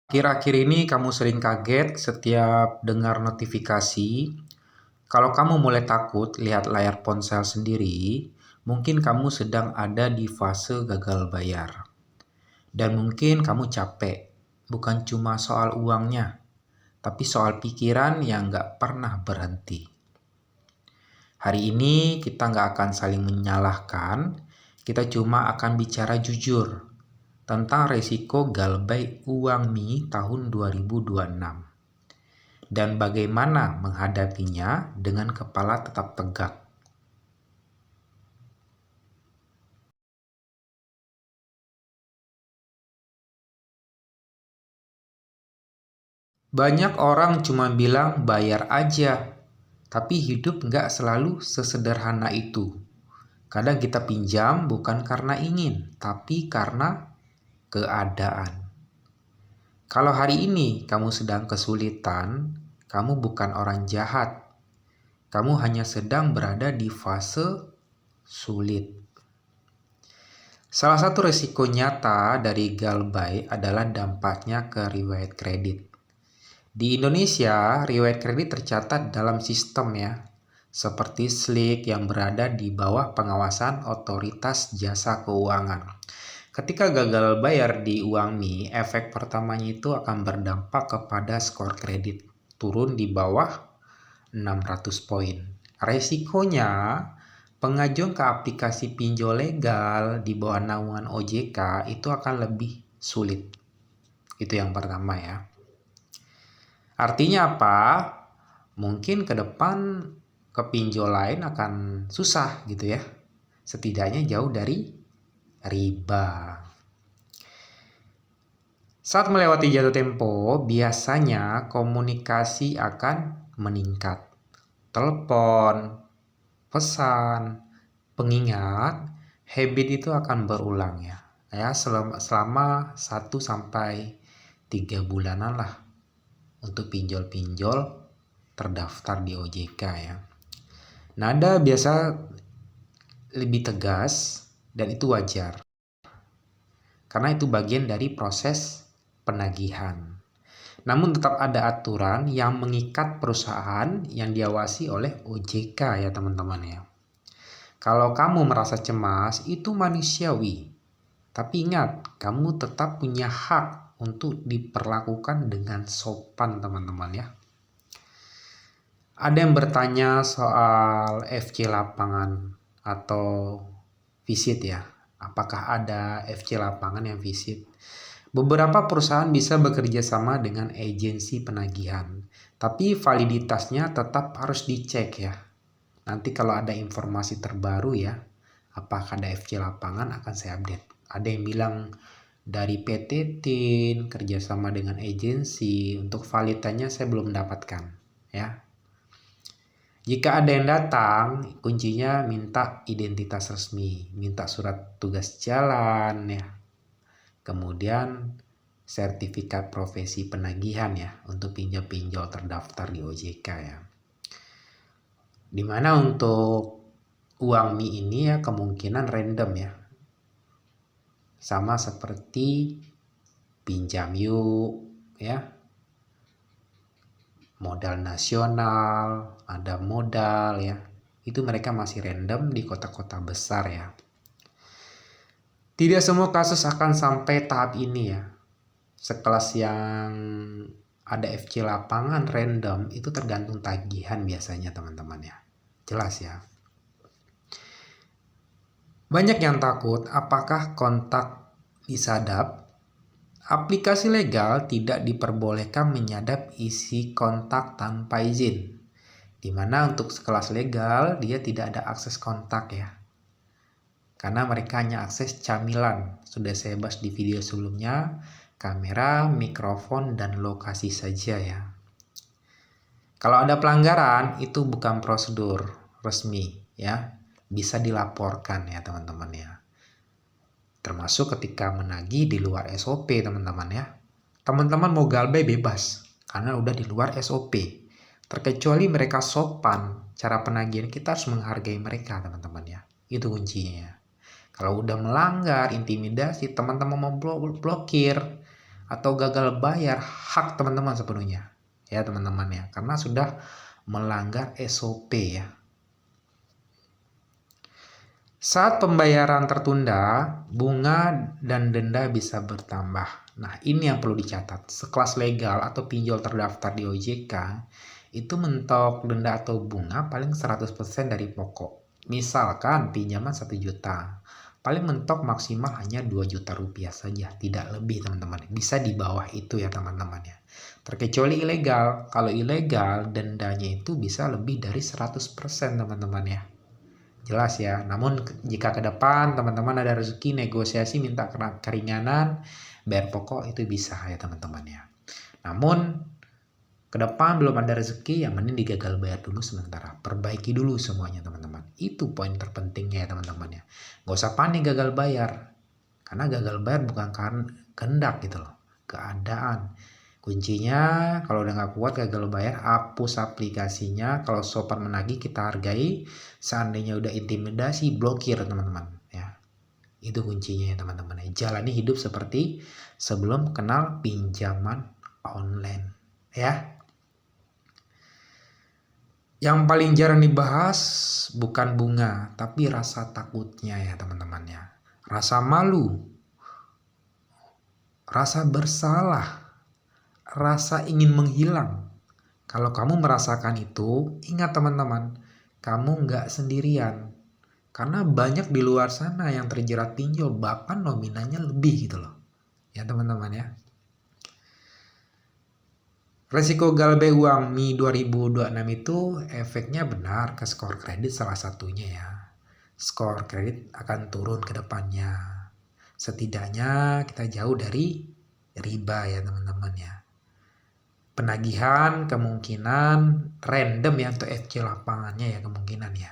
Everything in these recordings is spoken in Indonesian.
Akhir-akhir ini kamu sering kaget setiap dengar notifikasi. Kalau kamu mulai takut lihat layar ponsel sendiri, mungkin kamu sedang ada di fase gagal bayar. Dan mungkin kamu capek, bukan cuma soal uangnya, tapi soal pikiran yang nggak pernah berhenti. Hari ini kita nggak akan saling menyalahkan, kita cuma akan bicara jujur tentang resiko galbay uang Mi tahun 2026 dan bagaimana menghadapinya dengan kepala tetap tegak. Banyak orang cuma bilang bayar aja, tapi hidup nggak selalu sesederhana itu. Kadang kita pinjam bukan karena ingin, tapi karena keadaan. Kalau hari ini kamu sedang kesulitan, kamu bukan orang jahat. Kamu hanya sedang berada di fase sulit. Salah satu risiko nyata dari galbay adalah dampaknya ke riwayat kredit. Di Indonesia, riwayat kredit tercatat dalam sistem ya, seperti SLIK yang berada di bawah pengawasan Otoritas Jasa Keuangan. Ketika gagal bayar di uang Mi, efek pertamanya itu akan berdampak kepada skor kredit, turun di bawah 600 poin. Resikonya, pengajuan ke aplikasi pinjol legal di bawah naungan OJK itu akan lebih sulit. Itu yang pertama ya. Artinya apa? Mungkin ke depan ke pinjol lain akan susah gitu ya. Setidaknya jauh dari riba. Saat melewati jatuh tempo, biasanya komunikasi akan meningkat. Telepon, pesan, pengingat, habit itu akan berulang ya. Selama 1-3 bulanan lah untuk pinjol-pinjol terdaftar di OJK ya. Nada biasa lebih tegas dan itu wajar. Karena itu bagian dari proses penagihan. Namun tetap ada aturan yang mengikat perusahaan yang diawasi oleh OJK ya teman-teman ya. Kalau kamu merasa cemas, itu manusiawi. Tapi ingat, kamu tetap punya hak untuk diperlakukan dengan sopan teman-teman ya. Ada yang bertanya soal FC lapangan atau visit ya. Apakah ada FC lapangan yang visit? Beberapa perusahaan bisa bekerja sama dengan agensi penagihan, tapi validitasnya tetap harus dicek ya. Nanti kalau ada informasi terbaru ya, apakah ada FC lapangan akan saya update. Ada yang bilang dari PT TIN kerjasama dengan agensi, untuk validitasnya saya belum mendapatkan ya. Jika ada yang datang, kuncinya minta identitas resmi, minta surat tugas jalan ya. Kemudian sertifikat profesi penagihan ya untuk pinjol-pinjol terdaftar di OJK ya. Dimana untuk uang Mi ini ya kemungkinan random ya. Sama seperti pinjam yuk ya. Modal nasional, ada modal ya. Itu mereka masih random di kota-kota besar ya. Tidak semua kasus akan sampai tahap ini ya. Sekelas yang ada FC lapangan random itu tergantung tagihan biasanya teman-teman ya. Jelas ya. Banyak yang takut apakah kontak disadap. Aplikasi legal tidak diperbolehkan menyadap isi kontak tanpa izin. Dimana untuk sekelas legal dia tidak ada akses kontak ya. Karena mereka hanya akses camilan. Sudah saya bahas di video sebelumnya. Kamera, mikrofon, dan lokasi saja ya. Kalau ada pelanggaran, itu bukan prosedur resmi ya. Bisa dilaporkan ya teman-teman ya. Termasuk ketika menagih di luar SOP teman-teman ya. Teman-teman mau galbay bebas karena udah di luar SOP. Terkecuali mereka sopan, cara penagihan kita harus menghargai mereka teman-teman ya. Itu kuncinya. Kalau udah melanggar, intimidasi, teman-teman mau blokir, atau gagal bayar hak teman-teman sepenuhnya. Ya teman-teman ya, karena sudah melanggar SOP ya. Saat pembayaran tertunda, bunga dan denda bisa bertambah. Nah, ini yang perlu dicatat. Sekelas legal atau pinjol terdaftar di OJK, itu mentok denda atau bunga paling 100% dari pokok. Misalkan pinjaman 1 juta, paling mentok maksimal hanya 2 juta rupiah saja, tidak lebih teman-teman. Bisa di bawah itu ya teman-teman ya. Terkecuali ilegal. Kalau ilegal, dendanya itu bisa lebih dari 100% teman-teman ya. Jelas ya, namun jika ke depan teman-teman ada rezeki negosiasi minta keringanan, bayar pokok itu bisa ya teman-teman ya. Namun ke depan belum ada rezeki, yang mending digagal bayar dulu sementara. Perbaiki dulu semuanya teman-teman. Itu poin terpentingnya ya teman-teman ya. Gak usah panik gagal bayar. Karena gagal bayar bukan karena kehendak gitu loh. Keadaan. Kuncinya kalau udah gak kuat gagal bayar, hapus aplikasinya. Kalau sopan menagih kita hargai. Seandainya udah intimidasi, blokir teman-teman ya. Itu kuncinya ya teman-teman ya. Jalani hidup seperti sebelum kenal pinjaman online ya. Yang paling jarang dibahas bukan bunga, tapi rasa takutnya ya teman-teman ya. Rasa malu, rasa bersalah, rasa ingin menghilang. Kalau kamu merasakan itu, ingat teman-teman, kamu nggak sendirian. Karena banyak di luar sana yang terjerat pinjol, bahkan nominalnya lebih gitu loh. Ya teman-teman ya. Resiko galbay uang Mi 2026 itu efeknya benar ke skor kredit salah satunya ya. Skor kredit akan turun ke depannya. Setidaknya kita jauh dari riba ya teman-teman ya. Penagihan kemungkinan random ya untuk FC lapangannya ya kemungkinan ya.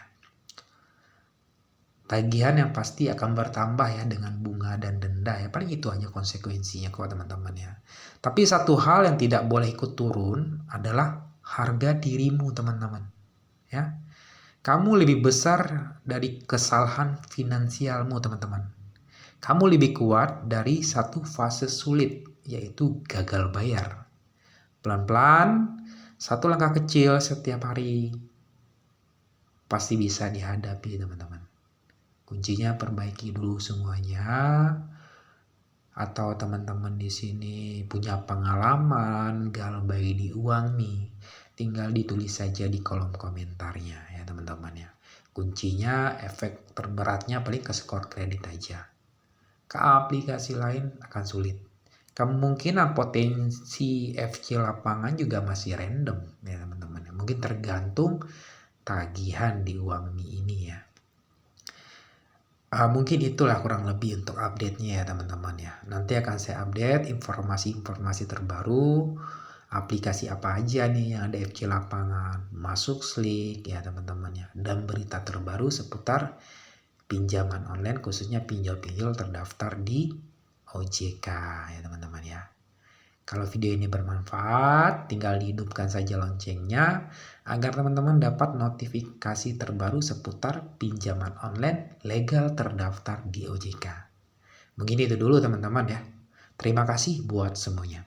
Tagihan yang pasti akan bertambah ya dengan bunga dan denda ya. Paling itu aja konsekuensinya kok teman-teman ya. Tapi satu hal yang tidak boleh ikut turun adalah harga dirimu teman-teman. Ya. Kamu lebih besar dari kesalahan finansialmu teman-teman. Kamu lebih kuat dari satu fase sulit yaitu gagal bayar. Pelan-pelan, satu langkah kecil setiap hari pasti bisa dihadapi teman-teman. Kuncinya perbaiki dulu semuanya. Atau teman-teman di sini punya pengalaman galbay di uang nih, tinggal ditulis saja di kolom komentarnya ya teman-teman ya. Kuncinya efek terberatnya paling ke skor kredit aja. Ke aplikasi lain akan sulit. Kemungkinan potensi FC lapangan juga masih random ya teman-teman. Mungkin tergantung tagihan di uang ini ya. Mungkin itulah kurang lebih untuk update-nya ya teman-teman ya. Nanti akan saya update informasi-informasi terbaru, aplikasi apa aja nih yang ada FC lapangan, masuk Slick ya teman-teman ya, dan berita terbaru seputar pinjaman online khususnya pinjol-pinjol terdaftar di OJK ya teman-teman ya. Kalau video ini bermanfaat, tinggal dihidupkan saja loncengnya agar teman-teman dapat notifikasi terbaru seputar pinjaman online legal terdaftar di OJK. Mungkin itu dulu teman-teman ya. Terima kasih buat semuanya.